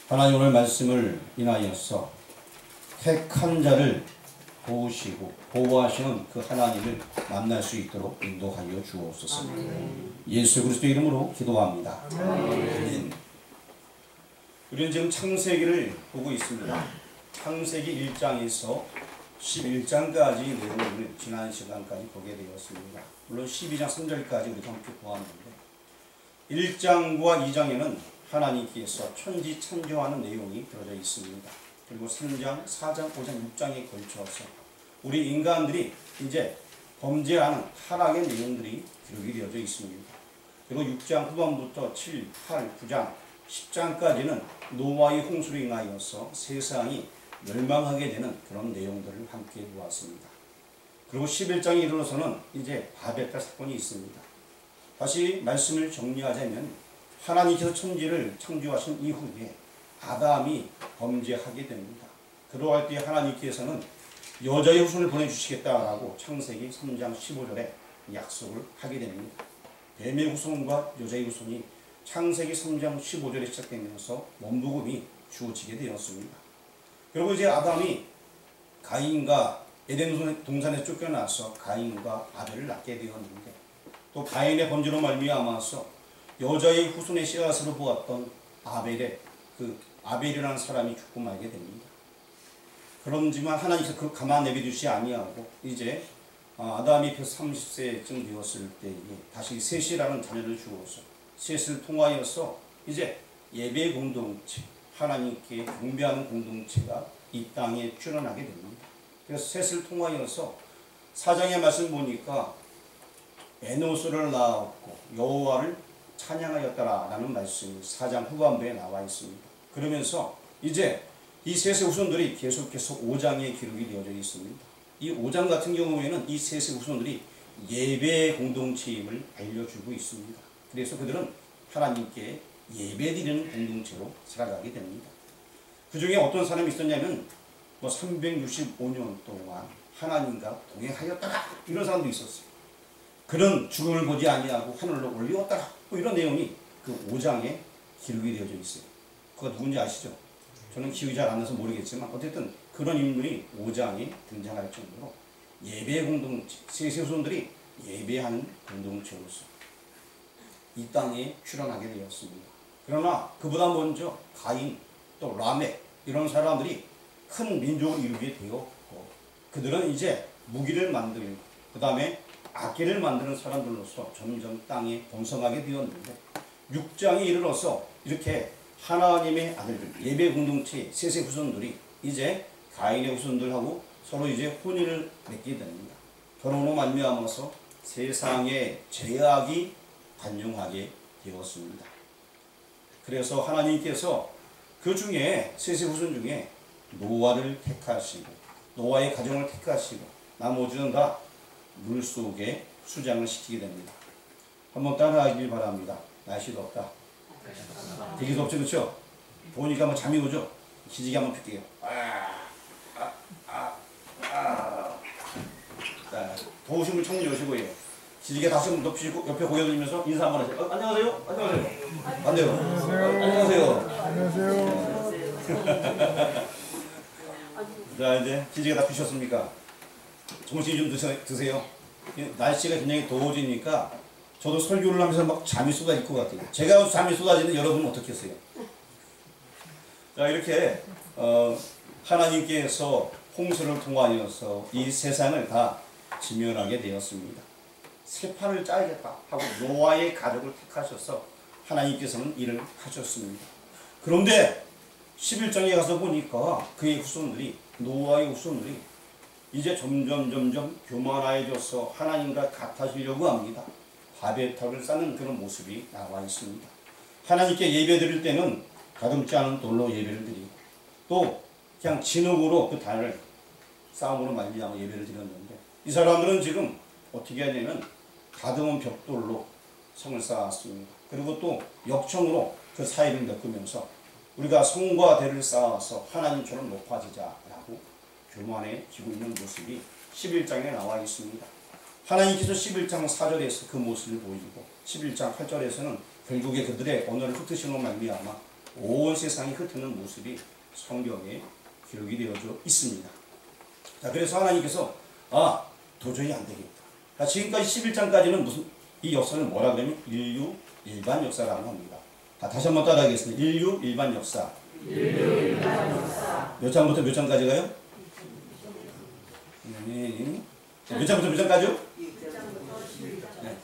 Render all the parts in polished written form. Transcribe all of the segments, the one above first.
하나님 오늘 말씀을 인하여서 택한 자를 도우시고 보호하시는 그 하나님을 만날 수 있도록 인도하여 주옵소서. 예수 그리스도 이름으로 기도합니다. 아멘. 우리는 지금 창세기를 보고 있습니다. 창세기 1장에서 11장까지 내용을 지난 시간까지 보게 되었습니다. 물론 12장 3절까지 우리가 함께 보았는데 1장과 2장에는 하나님께서 천지 창조하는 내용이 들어져 있습니다. 그리고 3장, 4장, 5장, 6장에 걸쳐서 우리 인간들이 이제 범죄하는 타락의 내용들이 기록이 되어져 있습니다. 그리고 6장 후반부터 7, 8, 9장, 10장까지는 노아의 홍수로 인하여서 세상이 멸망하게 되는 그런 내용들을 함께 보았습니다. 그리고 11장에 이르러서는 이제 바벨탑 사건이 있습니다. 다시 말씀을 정리하자면 하나님께서 천지를 창조하신 이후에 아담이 범죄하게 됩니다. 그러할 때 하나님께서는 여자의 후손을 보내주시겠다라고 창세기 3장 15절에 약속을 하게 됩니다. 뱀의 후손과 여자의 후손이 창세기 3장 15절에 시작되면서 원복음이 주어지게 되었습니다. 그리고 이제 아담이 가인과 에덴 동산에 쫓겨나서 가인과 아벨을 낳게 되었는데 또 가인의 범죄로 말미암아서 여자의 후손의 씨앗으로 보았던 아벨이라는 사람이 죽고 말게 됩니다. 그런지만 하나님께서 그 가만 내버려두지 아니하고 이제 아담이 130세쯤 되었을 때에 다시 셋이라는 자녀를 주어서 셋을 통하여서 이제 예배 공동체, 하나님께 경배하는 공동체가 이 땅에 출현하게 됩니다. 그래서 셋을 통하여서 사장의 말씀 보니까 에노스를 낳았고 여호와를 찬양하였다라는 말씀이 4장 후반부에 나와 있습니다. 그러면서 이제 이 셋의 후손들이 계속해서 5장에 기록이 되어져 있습니다. 이 5장 같은 경우에는 이 셋의 후손들이 예배 공동체임을 알려주고 있습니다. 그래서 그들은 하나님께 예배드리는 공동체로 살아가게 됩니다. 그 중에 어떤 사람이 있었냐면 365년 동안 하나님과 동행하였다가 이런 사람도 있었어요. 그런 죽음을 보지 아니하고 하늘로 올리었다가 이런 내용이 그 5장에 기록이 되어져 있어요. 그가 누군지 아시죠? 저는 기억이 잘 안 나서 모르겠지만 어쨌든 그런 인물이 5장에 등장할 정도로 예배 공동체, 셋의 후손들이 예배하는 공동체로서 이 땅에 출현하게 되었습니다. 그러나 그보다 먼저 가인, 또 라멕 이런 사람들이 큰 민족을 이루게 되었고 그들은 이제 무기를 만들고 그 다음에 악기를 만드는 사람들로서 점점 땅에 번성하게 되었는데 6장에 이르러서 이렇게 하나님의 아들들, 예배 공동체 셋의 후손들이 이제 가인의 후손들하고 서로 이제 혼인을 맺게 됩니다. 결혼으로 말미암아서 세상의 죄악이 단용하게 되었습니다. 그래서 하나님께서 그 중에 셋의 후손 중에 노아를 택하시고 노아의 가정을 택하시고 나머지는 다 물속에 수장을 시키게 됩니다. 한번 따라하길 바랍니다. 날씨 덥다. 되게 덥죠, 그렇죠? 더우니까 뭐 잠이 오죠? 기지개 한번 펴게요. 자, 더우신 분 창문 여시고요. 기지개 다시 한번 높이시고 옆에 고개 돌리면서 인사 한번 하세요. 안녕하세요. 안녕하세요. 반대로. 안녕하세요. 안녕하세요. 자, 이제 기지개 다 피셨습니까? 정신이 좀 드세요. 날씨가 굉장히 더워지니까 저도 설교를 하면서 막 잠이 쏟아질 것 같아요. 제가 잠이 쏟아지는 여러분은 어떻게 했어요? 자, 이렇게 하나님께서 홍수를 통하여서 이 세상을 다 지면하게 되었습니다. 새 판을 짜야겠다 하고 노아의 가족을 택하셔서 하나님께서는 일을 하셨습니다. 그런데 11장에 가서 보니까 그의 후손들이 노아의 후손들이 이제 점점 교만해져서 하나님과 같아지려고 합니다. 바벨탑을 쌓는 그런 모습이 나와 있습니다. 하나님께 예배 드릴 때는 가듬지 않은 돌로 예배를 드리고 또 그냥 진흙으로 그 단을 싸움으로 말미암아 예배를 드렸는데 이 사람들은 지금 어떻게 하냐면 가듬은 벽돌로 성을 쌓았습니다. 그리고 또 역청으로 그 사이를 메꾸면서 우리가 성과 대를 쌓아서 하나님처럼 높아지자라고 교만해지고 있는 모습이 11장에 나와 있습니다. 하나님께서 11장 4절에서 그 모습을 보이고 11장 8절에서는 결국에 그들의 언어를 흩으시는 말미암아 온 세상이 흩트는 모습이 성경에 기록이 되어져 있습니다. 자, 그래서 하나님께서 도저히 안 되겠다. 자, 지금까지 11장까지는 무슨 이 역사는 뭐라 그러면 인류 일반 역사라고 합니다. 자, 다시 한번 따라하겠습니다. 인류 일반 역사. 몇 장부터 몇 장까지 가요? 몇 장부터 몇 장까지요?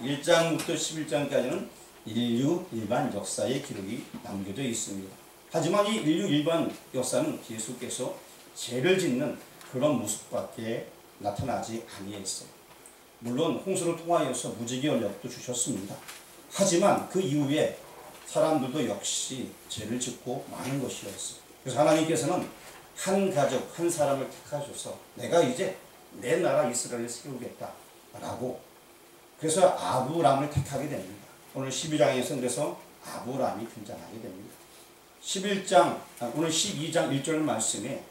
1장부터 11장까지는 인류 일반 역사의 기록이 남겨져 있습니다. 하지만 이 인류 일반 역사는 예수께서 죄를 짓는 그런 모습밖에 나타나지 아니했어요. 물론 홍수를 통하여서 무지개 언약도 주셨습니다. 하지만 그 이후에 사람들도 역시 죄를 짓고 많은 것이었어요. 그래서 하나님께서는 한 가족, 한 사람을 택하셔서 내가 이제 내 나라 이스라엘을 세우겠다 라고, 그래서 아브람을 택하게 됩니다. 오늘 12장에서 그래서 아브람이 등장하게 됩니다. 11장, 오늘 12장 1절 말씀에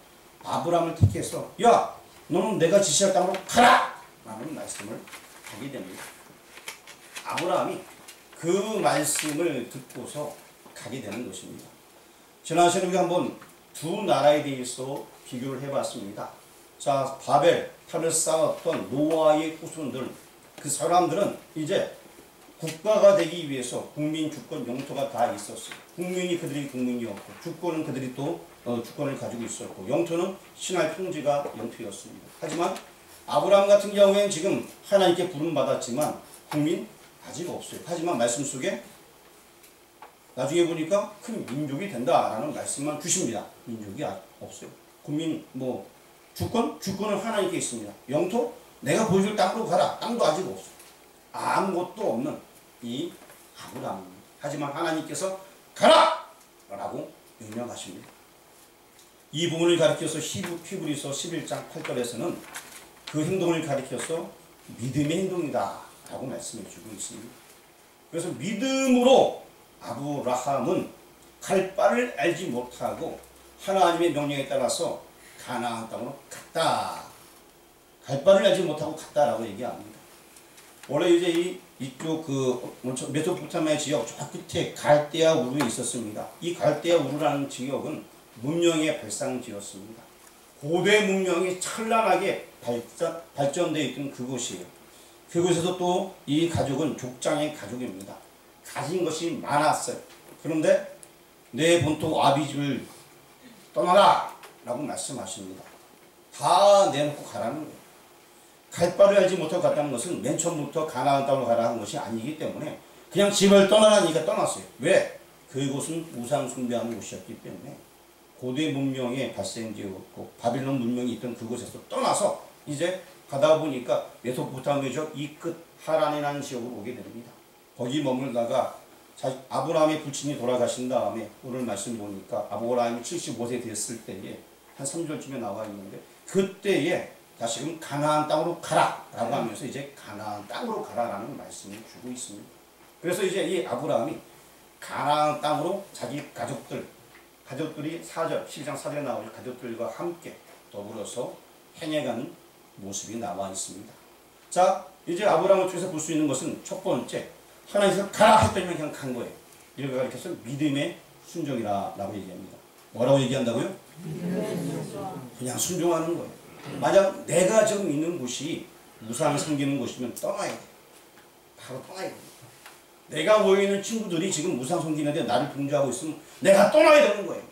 아브람을 택해서 야, 너는 내가 지시할 땅으로 가라! 라는 말씀을 하게 됩니다. 아브람이 그 말씀을 듣고서 가게 되는 것입니다. 지난 시간에 우리가 한번 두 나라에 대해서 비교를 해봤습니다. 자, 바벨, 탑을 쌓았던 노아의 후손들, 그 사람들은 이제 국가가 되기 위해서 국민, 주권, 영토가 다 있었어요. 국민이 그들이 국민이었고, 주권은 그들이 또 주권을 가지고 있었고, 영토는 신할 평지가 영토였습니다. 하지만 아브라함 같은 경우에는 지금 하나님께 부름받았지만 국민 아직 없어요. 하지만 말씀 속에 나중에 보니까 큰 민족이 된다라는 말씀만 주십니다. 민족이 없어요. 국민, 주권은 하나님께 있습니다. 영토, 내가 보여줄 땅으로 가라. 땅도 아직 없어요. 아무것도 없는 이 아브라함입니다. 하지만 하나님께서 가라! 라고 명령하십니다. 이 부분을 가리켜서 히브리서 11장 8절에서는 그 행동을 가리켜서 믿음의 행동이다 라고 말씀해 주고 있습니다. 그래서 믿음으로 아브라함은 갈 바를 알지 못하고 하나님의 명령에 따라서 가나안 땅으로 갔다. 갈 바를 알지 못하고 갔다라고 얘기합니다. 원래 이제 이쪽 메소포타미아 지역 저 끝에 갈대아 우르에 있었습니다. 이 갈대아 우르라는 지역은 문명의 발상지였습니다. 고대 문명이 찬란하게 발전되어 있던 그곳이에요. 그곳에서 또 이 가족은 족장의 가족입니다. 가진 것이 많았어요. 그런데 내 본토 아비집을 떠나라 라고 말씀하십니다. 다 내놓고 가라는 거예요. 갈 바를 알지 못하고 갔다는 것은 맨 처음부터 가나안 땅으로 가라는 것이 아니기 때문에 그냥 집을 떠나라니까 떠났어요. 왜? 그곳은 우상 숭배하는 곳이었기 때문에 고대 문명의 발생지였고 바빌론 문명이 있던 그곳에서 떠나서 이제 가다 보니까 메소포타미아 지역 이 끝 하란이라는 지역으로 오게 됩니다. 거기 머물다가 아브라함의 부친이 돌아가신 다음에 오늘 말씀 보니까 아브라함이 75세 됐을 때에 한 3절쯤에 나와 있는데 그때에 다시금 가나안 땅으로 가라 라고 하면서 이제 가나안 땅으로 가라라는 말씀을 주고 있습니다. 그래서 이제 이 아브라함이 가나안 땅으로 자기 가족들이 12장 4절에 나오죠. 가족들과 함께 더불어서 행해가는 모습이 나와 있습니다. 자, 이제 아브라함을 통해서 볼 수 있는 것은 첫 번째, 하나님께서 가라 했더니 그냥 간 거예요. 이렇게 가르쳐서 믿음의 순종이라고 얘기합니다. 뭐라고 얘기한다고요? 그냥 순종하는 거예요. 만약 내가 지금 있는 곳이 우상을 섬기는 곳이면 떠나야 돼. 바로 떠나야 돼. 내가 모여있는 친구들이 지금 우상 섬기는데 나를 동조하고 있으면 내가 떠나야 되는 거예요.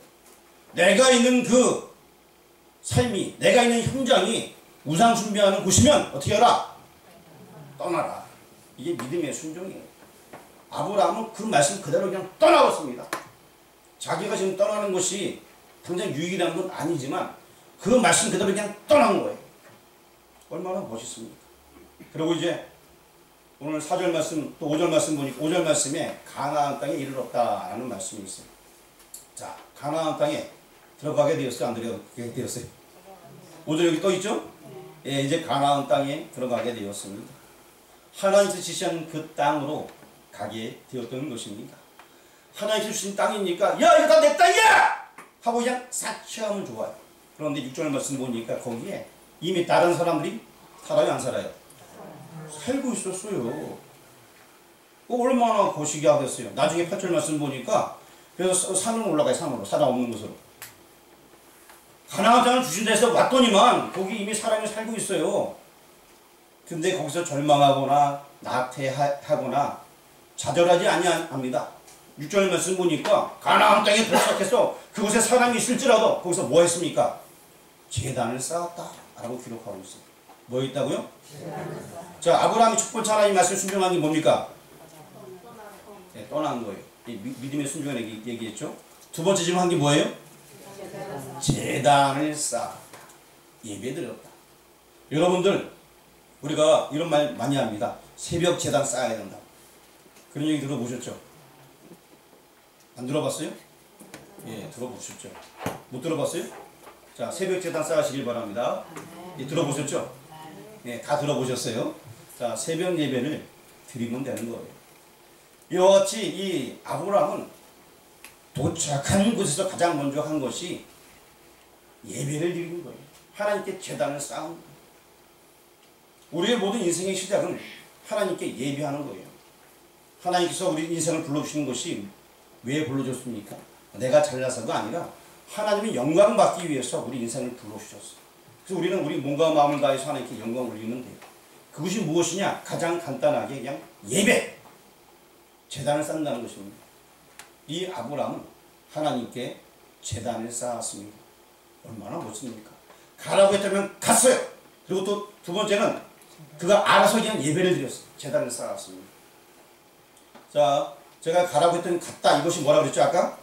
내가 있는 그 삶이, 내가 있는 현장이 우상 숭배하는 곳이면 어떻게 하라? 떠나라. 이게 믿음의 순종이에요. 아브라함은 그 말씀 그대로 그냥 떠나왔습니다. 자기가 지금 떠나는 것이 당장 유익이라는 건 아니지만 그 말씀 그대로 그냥 떠난 거예요. 얼마나 멋있습니까? 그리고 이제 오늘 4절 말씀 또 5절 말씀 보니까 5절 말씀에 가나안 땅에 이르렀다라는 말씀이 있어요. 자, 가나안 땅에 들어가게 되었어요? 안 들어가게 되었어요? 5절 여기 또 있죠? 예, 이제 가나안 땅에 들어가게 되었습니다. 하나님께서 지시한 그 땅으로 가게 되었던 것입니다. 하나님께서 주신 땅이니까 야 이거 다 내 땅이야! 하고 그냥 싹 취하면 좋아요. 그런데 6절 말씀 보니까 거기에 이미 다른 사람들이 살아요 안 살아요? 살고 있었어요. 얼마나 거시기 하겠어요. 나중에 8절 말씀 보니까 그래서 산으로 올라가요. 산으로. 사람 없는 곳으로. 가나안 땅을 주신 데서 왔더니만 거기 이미 사람이 살고 있어요. 근데 거기서 절망하거나 나태하거나 좌절하지 아니합니다. 6절 말씀 보니까 가나안 땅에 도착해서 그곳에 사람이 있을지라도 거기서 뭐 했습니까? 제단을 쌓았다 라고 기록하고 있어요. 뭐 있다고요? 자, 아브라함이 첫 번째 하나님 말씀 순종한 게 뭡니까? 네, 떠난 거예요. 믿음의 순종을 얘기했죠. 두 번째 지금 한 게 뭐예요? 제단을 쌓았다. 예배드렸다. 여러분들, 우리가 이런 말 많이 합니다. 새벽 제단 쌓아야 된다. 그런 얘기 들어보셨죠? 안 들어봤어요? 예, 들어보셨죠? 못 들어봤어요? 자, 새벽 제단 쌓으시길 바랍니다. 예, 들어보셨죠? 예, 다 들어보셨어요? 자, 새벽 예배를 드리면 되는 거예요. 이와 같이 이 아브라함은 도착한 곳에서 가장 먼저 한 것이 예배를 드리는 거예요. 하나님께 제단을 쌓은 거예요. 우리의 모든 인생의 시작은 하나님께 예배하는 거예요. 하나님께서 우리 인생을 불러주시는 것이 왜 불러줬습니까? 내가 잘나서가 아니라 하나님의 영광을 받기 위해서 우리 인생을 불러주셨어요. 그래서 우리는 우리 몸과 마음을 다해서 하나님께 영광을 올리면 돼요. 그것이 무엇이냐? 가장 간단하게 그냥 예배! 제단을 쌓는다는 것입니다. 이 아브라함은 하나님께 제단을 쌓았습니다. 얼마나 멋집니까? 가라고 했다면 갔어요. 그리고 또 두 번째는 그가 알아서 그냥 예배를 드렸어요. 제단을 쌓았습니다. 자, 제가 가라고 했더니 갔다. 이것이 뭐라고 그랬죠 아까?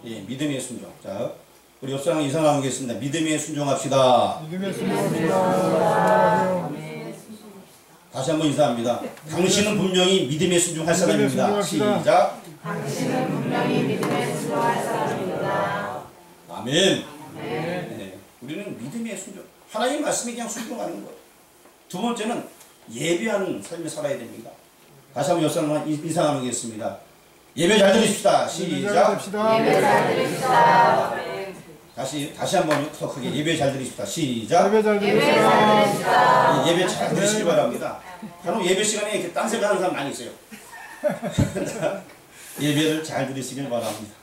예, 믿음의 순종. 자, 우리 옆 사람 인사 나누겠습니다. 믿음의 순종합시다. 믿음의 순종합시다. 다시 한번 인사합니다. 당신은 분명히 믿음의 순종할 사람입니다. 시작. 당신은 분명히 믿음의 순종할 사람입니다. 아멘. 네, 우리는 믿음의 순종. 하나님 말씀에 그냥 순종하는 거예요. 두 번째는 예배하는 삶을 살아야 됩니다. 다시 한번 옆 사람 인사 나누겠습니다. 예배 잘 들으십시다. 시작. 예배 잘 들으십시다. 다시 한번 더 크게 예배 잘 들으십시다. 시작. 예배 잘 들으십시다. 예배 잘 들으시기 바랍니다. 간혹 예배 시간에 이렇게 딴 생각하는 사람 많이 있어요. 예배를 잘 들으시길 바랍니다.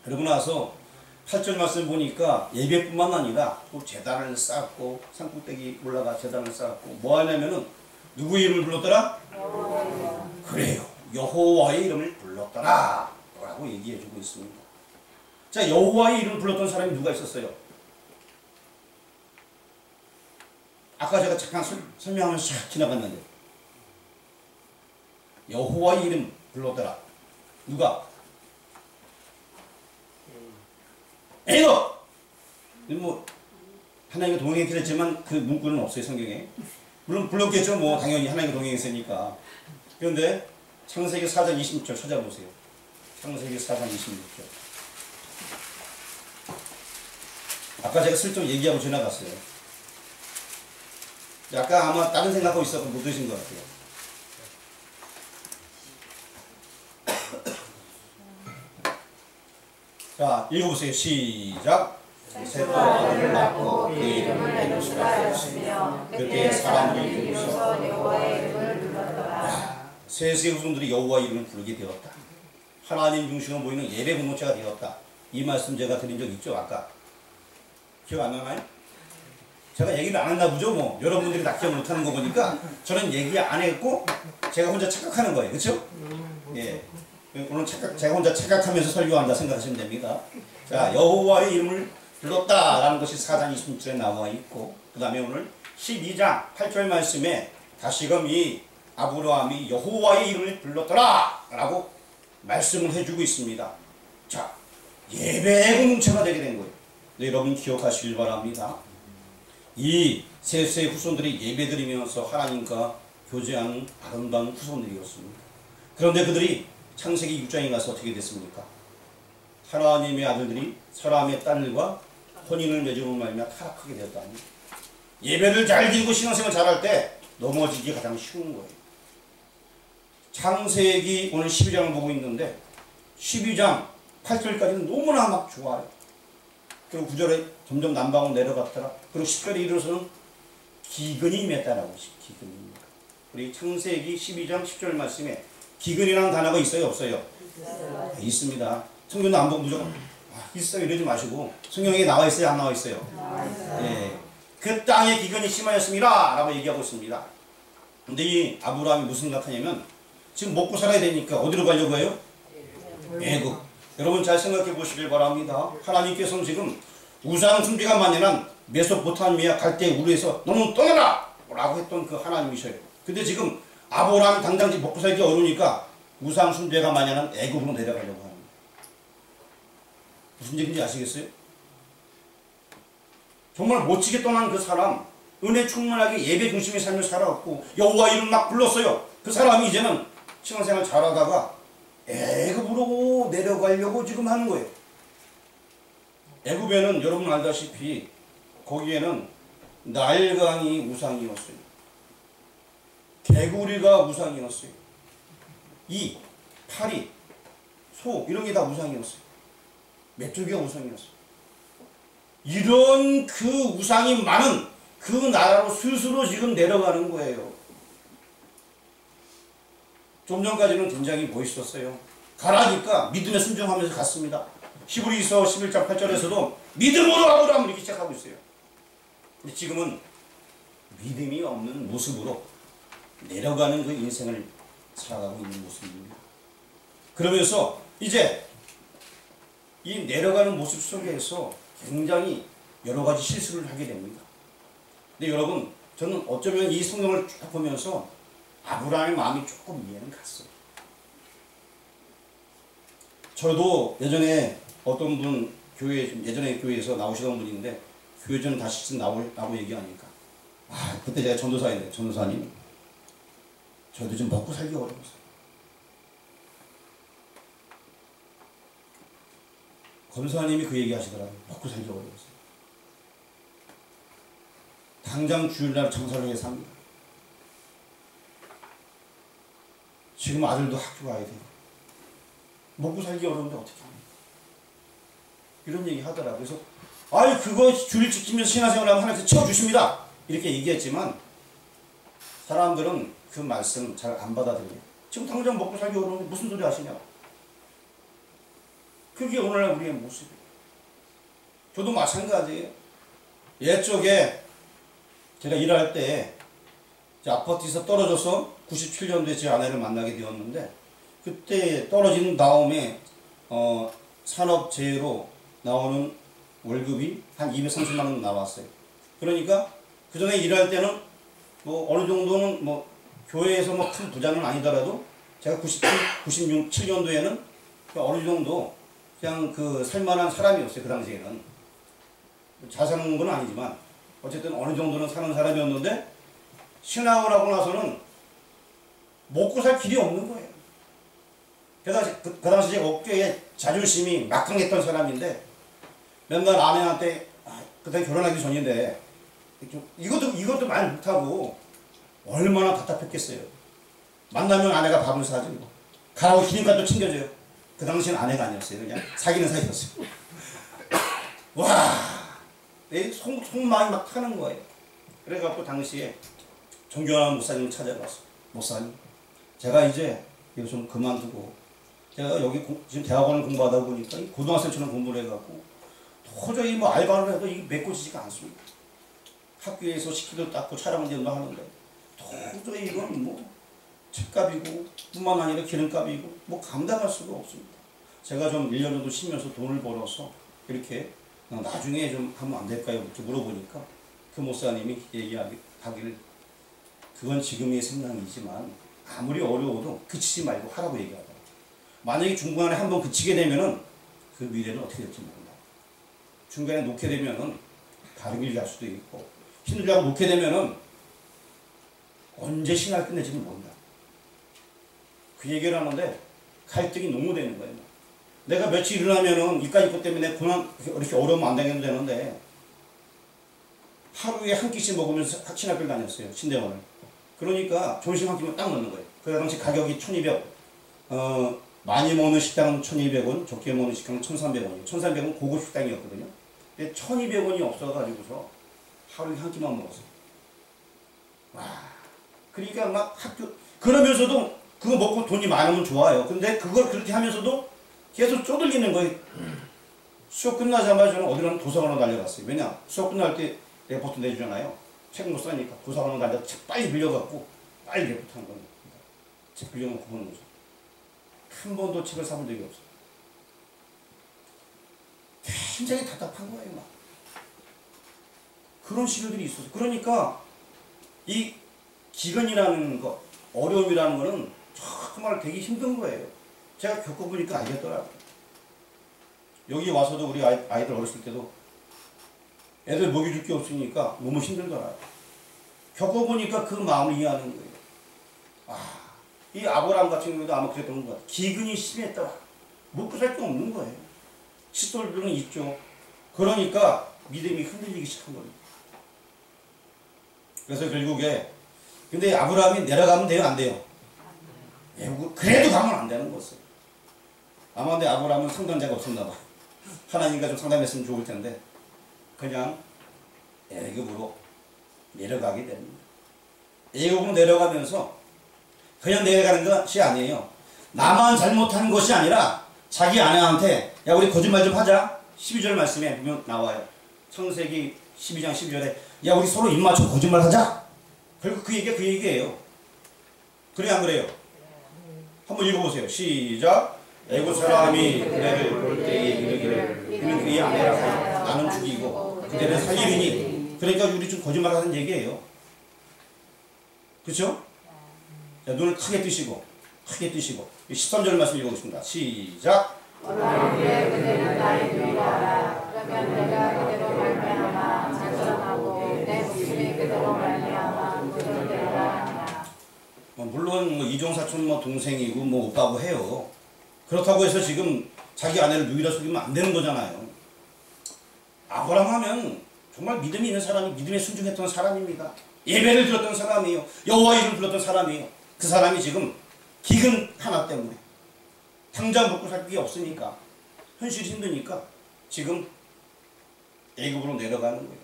그러고 나서 8절 말씀 보니까 예배뿐만 아니라 또 제단을 쌓고 산꼭대기 올라가 제단을 쌓고 뭐 하냐면은 누구 이름을 불렀더라? 그래요. 여호와의 이름을 불렀더라 라고 얘기해주고 있습니다. 자, 여호와의 이름을 불렀던 사람이 누가 있었어요? 아까 제가 잠깐 설명하면서 싹 지나갔는데 여호와의 이름 불렀더라. 누가? 에노! 뭐 하나님과 동행했겠지만 그 문구는 없어요. 성경에. 물론 불렀겠죠. 뭐 당연히 하나님과 동행했으니까. 그런데 창세기 4장 26절 찾아보세요. 창세기 4장 26절. 아까 제가 슬쩍 얘기하고 지나갔어요. 아까 아마 다른 생각하고 있어서 못 드신 것 같아요. 자, 읽어보세요. 시작. 셋도 아들을 낳고 그 이름을 에노스라 하였으며 그때 사람들이 모여서 여호와의 이름을 불렀더라. 셋의 후손들이 여호와의 이름을 부르게 되었다. 하나님 중심으로 모이는 예배 공동체가 되었다. 이 말씀 제가 드린 적 있죠 아까? 기억 안 나나요? 제가 얘기를 안 했나 보죠. 뭐 여러분들이 다 기억 못하는 거 보니까 저는 얘기 안 했고 제가 혼자 착각하는 거예요. 그렇죠? 예. 오늘 제가 혼자 착각하면서 설교한다 생각하시면 됩니다. 자, 여호와의 이름을 불렀다라는 것이 4장 26절에 나와 있고, 그 다음에 오늘 12장 8절 말씀에 다시금 이 아브라함이 여호와의 이름을 불렀더라 라고 말씀을 해주고 있습니다. 자, 예배의 공동체가 되게 된 거예요. 네, 여러분 기억하시길 바랍니다. 이 셋의 후손들이 예배드리면서 하나님과 교제하는 아름다운 후손들이었습니다. 그런데 그들이 창세기 6장에 가서 어떻게 됐습니까? 하나님의 아들들이 사람의 딸과 혼인을 맺음으로 말미암아 타락하게 되었다. 예배를 잘 드리고 신앙생활 잘할 때 넘어지기 가장 쉬운 거예요. 창세기 오늘 12장을 보고 있는데 12장 8절까지는 너무나 막 좋아요. 그리고 9절에 점점 남방으로 내려갔더라. 그리고 10절에 이르러서는 기근이 임했다라고 기근이. 우리 창세기 12장 10절 말씀에 기근이라는 단어가 있어요 없어요? 있습니다. 성경도 안 보고 무조건 있어요 이러지 마시고 성경에 나와 있어요 안 나와 있어요? 예. 그 땅의 기근이 심하였습니다 라고 얘기하고 있습니다. 근데 이 아브라함이 무슨 생각하냐면 지금 먹고 살아야 되니까 어디로 가려고 해요? 애굽. 여러분 잘 생각해 보시길 바랍니다. 하나님께서는 지금 우상 숭배가 만연한 메소포타미아 갈대 우르에서 너는 떠나라! 라고 했던 그 하나님이셔요. 근데 지금 아브라함이 당장 지금 먹고 살기 어려우니까 우상 숭배가 만연한 애굽으로 내려가려고 합니다. 무슨 얘기인지 아시겠어요? 정말 멋지게 떠난 그 사람, 은혜 충만하게 예배 중심의 삶을 살아왔고 여호와 이름 막 불렀어요. 그 사람이 이제는 신앙생활 잘하다가 애굽으로 내려가려고 지금 하는 거예요. 애굽에는 여러분 알다시피 거기에는 나일강이 우상이었어요. 개구리가 우상이었어요. 이, 파리, 소 이런 게 다 우상이었어요. 메뚜기가 우상이었어요. 이런 그 우상이 많은 그 나라로 스스로 지금 내려가는 거예요. 좀 전까지는 굉장히 멋있었어요. 가라니까 믿음에 순종하면서 갔습니다. 히브리서 11장 8절에서도 믿음으로 아브라함을 이렇게 시작하고 있어요. 근데 지금은 믿음이 없는 모습으로 내려가는 그 인생을 살아가고 있는 모습입니다. 그러면서 이제 이 내려가는 모습 속에서 굉장히 여러 가지 실수를 하게 됩니다. 근데 여러분 저는 어쩌면 이 성경을 쭉 보면서 아브라함의 마음이 조금 이해는 갔어요. 저도 예전에 어떤 분 예전에 교회에서 나오시던 분인데 교회 전 다시 나오고 얘기하니까 그때 제가 전도사인데 전도사님 저도 좀 먹고 살기 어려웠어요. 검사님이 그 얘기 하시더라고요. 먹고 살기 어려웠어요. 당장 주일날 장사를 해서 삽니다. 지금 아들도 학교 가야 돼요. 먹고 살기 어려운데 어떻게 합니까? 이런 얘기 하더라고요. 그래서 그거 주일 지키면서 신앙생활하면 하나님께서 채워주십니다. 이렇게 얘기했지만 사람들은 그 말씀 잘 안 받아들여요. 지금 당장 먹고 살기 어려운데 무슨 소리 하시냐. 그게 오늘날 우리의 모습이에요. 저도 마찬가지예요. 옛적에 제가 일할 때 아파트에서 떨어져서 97년도에 제 아내를 만나게 되었는데 그때 떨어진 다음에 산업재해로 나오는 월급이 한 230만 원 나왔어요. 그러니까 그 전에 일할 때는 뭐 어느 정도는 뭐 교회에서 뭐 큰 부자는 아니더라도 제가 97년도에는 어느 정도 그냥 그 살만한 사람이었어요. 그 당시에는 잘 사는 건 아니지만 어쨌든 어느 정도는 사는 사람이었는데 신앙을 하고 나서는 먹고 살 길이 없는 거예요. 그 당시 어깨에 자존심이 막강했던 사람인데 맨날 아내한테 그때 결혼하기 전인데 이것도 말 못하고 얼마나 답답했겠어요. 만나면 아내가 밥을 사주고 가라고 기름값도 챙겨줘요. 그 당시는 아내가 아니었어요. 그냥 사귀는 사이였어요. 와, 내 속마음이 막 타는 거예요. 그래갖고 당시에 존경하는 목사님을 찾아갔어요. 목사님, 제가 이제 이거 좀 그만두고 제가 여기 지금 대학원을 공부하다 보니까 고등학생처럼 공부를 해갖고 도저히 뭐 알바를 해도 이게 메꿔지지가 않습니다. 학교에서 시키도 닦고 촬영전도 하는데 도저히 이건 뭐 책값이고 뿐만 아니라 기름값이고 뭐 감당할 수가 없습니다. 제가 좀 1년 정도 쉬면서 돈을 벌어서 이렇게 나중에 좀 하면 안 될까요? 이렇게 물어보니까 그 목사님이 얘기하기를 그건 지금의 생각이지만 아무리 어려워도 그치지 말고 하라고 얘기하더라고요. 만약에 중간에 한번 그치게 되면은 그 미래는 어떻게 될지 모른다. 중간에 놓게 되면은 다른 길 갈 수도 있고 힘들다고 놓게 되면은 언제 신앙을 끝낼지는 모른다. 그 얘기를 하는데 갈등이 너무 되는 거예요. 내가 며칠 일어나면은 이까지 것 때문에 고난 이렇게 어려우면 안 되는데 하루에 한 끼씩 먹으면서 신학교를 다녔어요. 신대원을. 그러니까 점심 한 끼만 딱 넣는 거예요. 그 당시 가격이 1200, 많이 먹는 식당은 1200원, 적게 먹는 식당은 1300원이에요. 1300원 고급 식당이었거든요. 근데 1200원이 없어가지고서 하루에 한 끼만 먹었어요. 와. 그러니까 막 그러면서도 그거 먹고 돈이 많으면 좋아요. 근데 그걸 그렇게 하면서도 계속 쪼들리는 거예요. 수업 끝나자마자 저는 어디로 도서관으로 달려갔어요. 왜냐? 수업 끝날 때 레포트 내주잖아요. 책 못 사니까 도서관으로 달려 책 빨리 빌려갖고 빨리 레포트 한 겁니다. 책 빌려놓고 보는 거죠. 한 번도 책을 사본 적이 없어요. 굉장히 답답한 거예요. 막. 그런 시류들이 있었어요. 그러니까 이 기근이라는 것, 어려움이라는 거는 정말 되게 힘든 거예요. 제가 겪어보니까 알겠더라고요. 여기 와서도 우리 아이들 어렸을 때도 애들 먹여줄 게 없으니까 너무 힘들더라고요. 겪어보니까 그 마음을 이해하는 거예요. 이 아브라함 같은 경우도 아마 그랬던 것 같아요. 기근이 심했더라. 먹고 살 게 없는 거예요. 칫솔들은 있죠. 그러니까 믿음이 흔들리기 시작한 겁니다. 그래서 결국에 근데 아브라함이 내려가면 돼요? 안 돼요? 그래도 가면 안 되는 거였어요. 아마 근데 아브라함은 상담자가 없었나 봐. 하나님과 좀 상담했으면 좋을 텐데 그냥 애굽으로 내려가게 됩니다. 애굽으로 내려가면서 그냥 내려가는 것이 아니에요. 나만 잘못한 것이 아니라 자기 아내한테 야 우리 거짓말 좀 하자. 12절 말씀에 보면 나와요. 창세기 12장 12절에 야 우리 서로 입 맞춰 거짓말 하자. 결국 그 얘기예요. 그래 안 그래요? 한번 읽어보세요. 시작. 애굽 사람이 그대를 볼 때에 이르기를 그는 그의 아내라 하여 나는 죽이고 그대를 살리리니. 그러니까 우리 좀 거짓말하는 얘기예요. 그렇죠? 자, 눈을 크게 뜨시고 13절 말씀 읽어보겠습니다. 시작. 오라기에 그대는 나의 누이라 하라. 그러면 내가 그대로 말미암아 장성하고 내 목숨이 그대로 말미암아 무전되리라 하니라. 물론 뭐 이종사촌 뭐 동생이고 뭐 오빠고 해요. 그렇다고 해서 지금 자기 아내를 누이라 속이면 안 되는 거잖아요. 아브라함 하면 정말 믿음이 있는 사람이 믿음에 순종했던 사람입니다. 예배를 드렸던 사람이에요. 여호와 이름을 불렀던 사람이에요. 그 사람이 지금 기근 하나 때문에 당장 먹고 살 게 없으니까 현실이 힘드니까 지금 애굽으로 내려가는 거예요.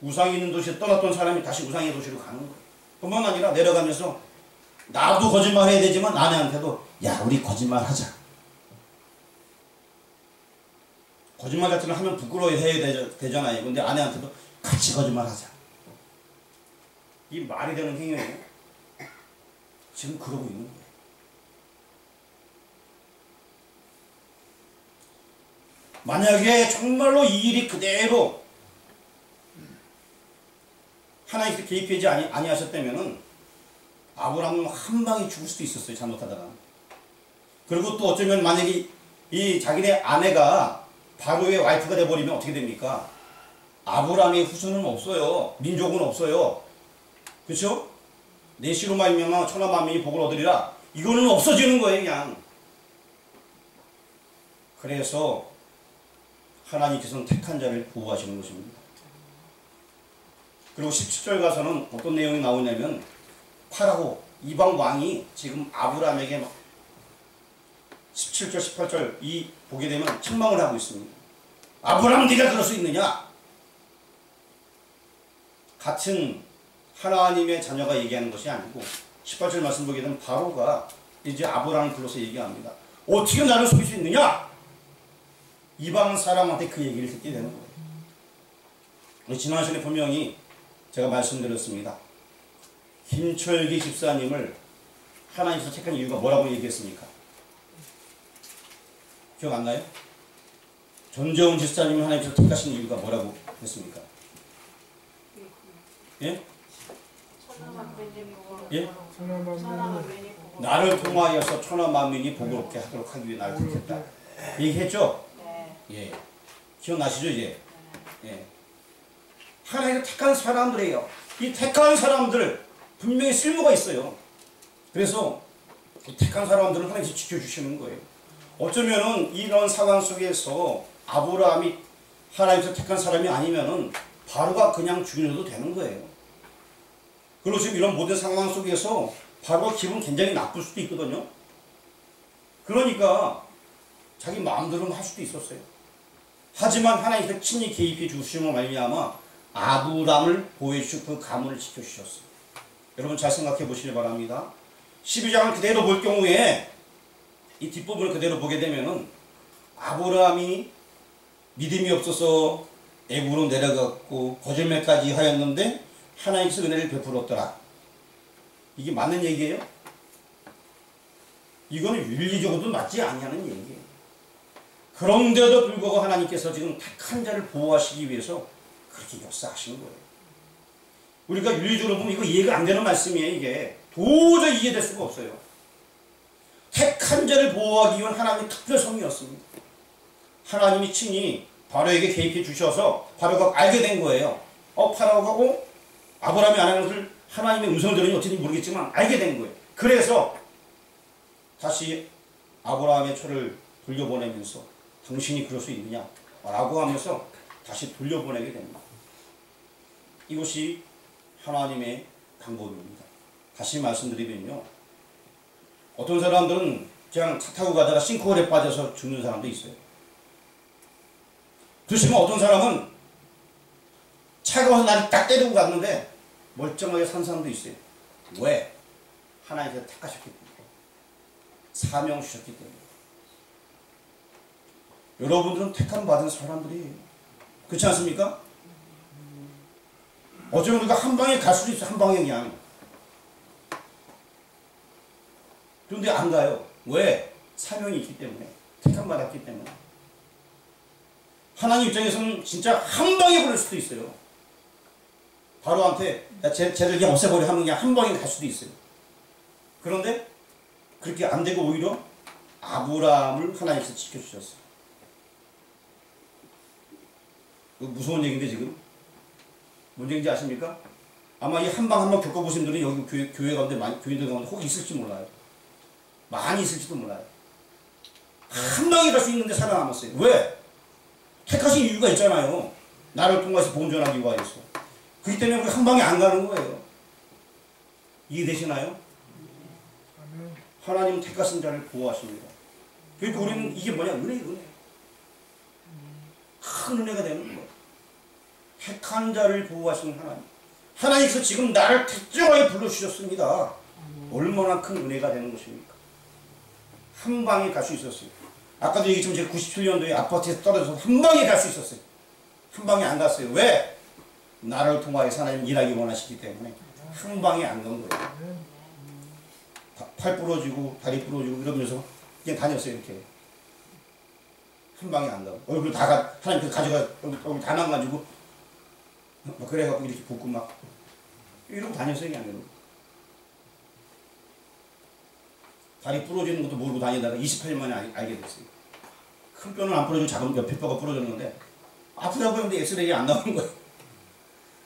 우상이 있는 도시에 떠났던 사람이 다시 우상의 도시로 가는 거예요. 뿐만 아니라 내려가면서 나도 거짓말 해야 되지만 아내한테도 야 우리 거짓말 하자. 거짓말 같은 걸 하면 부끄러워해야 되잖아요. 근데 아내한테도 같이 거짓말 하자. 이 말이 되는 행위예요. 지금 그러고 있는 거예요. 만약에 정말로 이 일이 그대로 하나님께서 개입하지 아니하셨다면은 아브라함은 한 방에 죽을 수도 있었어요. 잘못하다가. 그리고 또 어쩌면 만약에 이 자기네 아내가 바로의 와이프가 돼버리면 어떻게 됩니까? 아브라함의 후손은 없어요. 민족은 없어요. 그렇죠? 내 씨로 말미암아 천하 만민이 복을 얻으리라. 이거는 없어지는 거예요. 그냥. 그래서 하나님께서는 택한 자를 보호하시는 것입니다. 그리고 17절 가서는 어떤 내용이 나오냐면 파라오 이방 왕이 지금 아브라함에게 막 17절 18절 이 보게 되면 책망을 하고 있습니다. 아브라함 네가 그럴 수 있느냐? 같은 하나님의 자녀가 얘기하는 것이 아니고 18절 말씀 보게 되면 바로가 이제 아브라함을 불러서 얘기합니다. 어떻게 나를 속일 수 있느냐? 이방 사람한테 그 얘기를 듣게 되는 거예요. 지난 시간에 분명히 제가 말씀드렸습니다. 김철기 집사님을 하나님께서 택한 이유가 뭐라고 얘기했습니까? 기억 안 나요? 전재훈 집사님을 하나님께서 택하신 이유가 뭐라고 했습니까? 예? 예? 나를 통하여서 천하 만민이 복을 얻게 하도록 하기 위해 나를 택했다. 얘기했죠? 예. 기억나시죠 이제? 예. 하나님께서 택한 사람들이에요. 이 택한 사람들 분명히 쓸모가 있어요. 그래서 이 택한 사람들을 하나님께서 지켜주시는 거예요. 어쩌면은 이런 상황 속에서 아브라함이 하나님께서 택한 사람이 아니면은 바로가 그냥 죽여도 되는 거예요. 그리고 지금 이런 모든 상황 속에서 바로가 기분 굉장히 나쁠 수도 있거든요. 그러니까 자기 마음대로 할 수도 있었어요. 하지만 하나님께서 친히 개입해 주심으로 말미암아 아브라함을 보호해 주시고 그 가문을 지켜주셨어요. 여러분 잘 생각해 보시기 바랍니다. 12장을 그대로 볼 경우에 이 뒷부분을 그대로 보게 되면은 아브라함이 믿음이 없어서 애굽으로 내려갔고 거짓말까지 하였는데 하나님께서 은혜를 베풀었더라. 이게 맞는 얘기예요? 이거는 윤리적으로도 맞지 아니하는 얘기예요. 그런데도 불구하고 하나님께서 지금 택한 자를 보호하시기 위해서 그렇게 역사하시는 거예요. 우리가 윤리적으로 보면 이거 이해가 안 되는 말씀이에요. 이게 도저히 이해될 수가 없어요. 택한 자를 보호하기 위한 하나님의 특별성이었습니다. 하나님이 친히 바로에게 개입해 주셔서 바로가 알게 된 거예요. 바로하고 아브라함이 안 하는 것을 하나님의 음성을 들으니 어떻게 모르겠지만 알게 된 거예요. 그래서 다시 아브라함의 초를 돌려보내면서 당신이 그럴 수 있느냐 라고 하면서 다시 돌려보내게 됩니다. 이것이 하나님의 방법입니다. 다시 말씀드리면요, 어떤 사람들은 그냥 차 타고 가다가 싱크홀에 빠져서 죽는 사람도 있어요. 그렇지만 어떤 사람은 차가 와서 나를 딱 때리고 갔는데 멀쩡하게 산 사람도 있어요. 왜? 하나님께서 택하셨기 때문에, 사명 주셨기 때문에. 여러분들은 택함 받은 사람들이에요. 그렇지 않습니까? 어쩌면 우리가 한 방에 갈 수도 있어. 한 방에 그냥. 그런데 안 가요. 왜? 사명이 있기 때문에. 택함 받았기 때문에. 하나님 입장에서는 진짜 한 방에 보낼 수도 있어요. 바로한테 쟤를 그냥 없애버려 하면 그냥 한 방에 갈 수도 있어요. 그런데 그렇게 안 되고 오히려 아브라함을 하나님께서 지켜주셨어요. 무서운 얘기인데 지금 뭔 얘기인지 아십니까? 아마 이 한 방 한 방 겪어보신 분들이 여기 교회 가운데 교인들 가운데 혹 있을지 몰라요. 많이 있을지도 몰라요. 한 방에 갈 수 있는데 살아남았어요. 왜? 택하신 이유가 있잖아요. 나를 통해서 본전하기 위하여서. 그렇기 때문에 우리 한 방에 안 가는 거예요. 이해되시나요? 하나님은 택하신 자를 보호하십니다. 그러니까 우리는 이게 뭐냐? 은혜. 큰 은혜가 되는 거예요. 택한 자를 보호하시는 하나님. 하나님께서 지금 나를 특정하게 불러주셨습니다. 얼마나 큰 은혜가 되는 것입니까? 한 방에 갈 수 있었어요. 아까도 얘기했지만 제가 97년도에 아파트에서 떨어져서 한 방에 갈 수 있었어요. 한 방에 안 갔어요. 왜? 나를 통하여서 하나님 일하기 원하시기 때문에 한 방에 안 간 거예요. 팔 부러지고 다리 부러지고 이러면서 그냥 다녔어요. 이렇게. 한 방에 안 가고 얼굴 다 하나님 가져가 얼굴 다 망가지고 막 그래갖고 이렇게 붓고 막 이러고 다녔어요. 그냥. 다리 부러지는 것도 모르고 다니다가 28년 만에 알게 됐어요. 큰 뼈는 안 부러지고 작은 옆에 뼈가 부러졌는데 아프다고 했는데 엑스레이 안 나오는 거예요.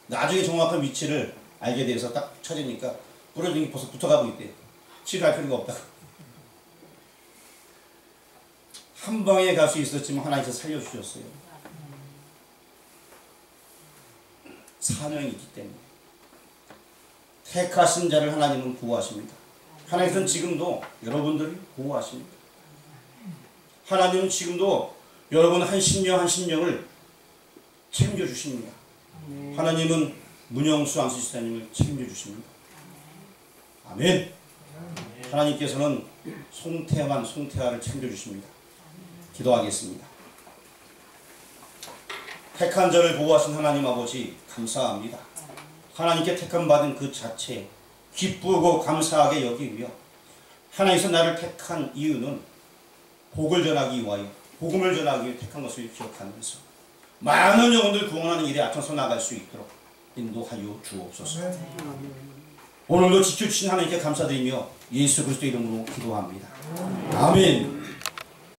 나중에 정확한 위치를 알게 돼서 딱 찾으니까 부러진 게 벌써 붙어가고 있대요. 치료할 필요가 없다고. 한 방에 갈 수 있었지만 하나님께서 살려주셨어요. 사명이 있기 때문에. 택하신 자를 하나님은 보호하십니다. 하나님께서는 지금도 여러분들을 보호하십니다. 하나님은 지금도 여러분 한 심령 한 심령을 책임져주십니다. 하나님은 문영수 안수지사님을 책임져주십니다. 아멘. 하나님께서는 송태환을 책임져주십니다. 기도하겠습니다. 택한 자를 보호하신 하나님 아버지 감사합니다. 하나님께 택함 받은 그 자체 기쁘고 감사하게 여기며 하나님께서 나를 택한 이유는 복을 전하기 위하여 복음을 전하기 위해 택한 것을 기억하면서 많은 영혼들 구원하는 일에 앞서서 나갈 수 있도록 인도하여 주옵소서. 오늘도 지켜주신 하나님께 감사드리며 예수 그리스도 이름으로 기도합니다. 아멘.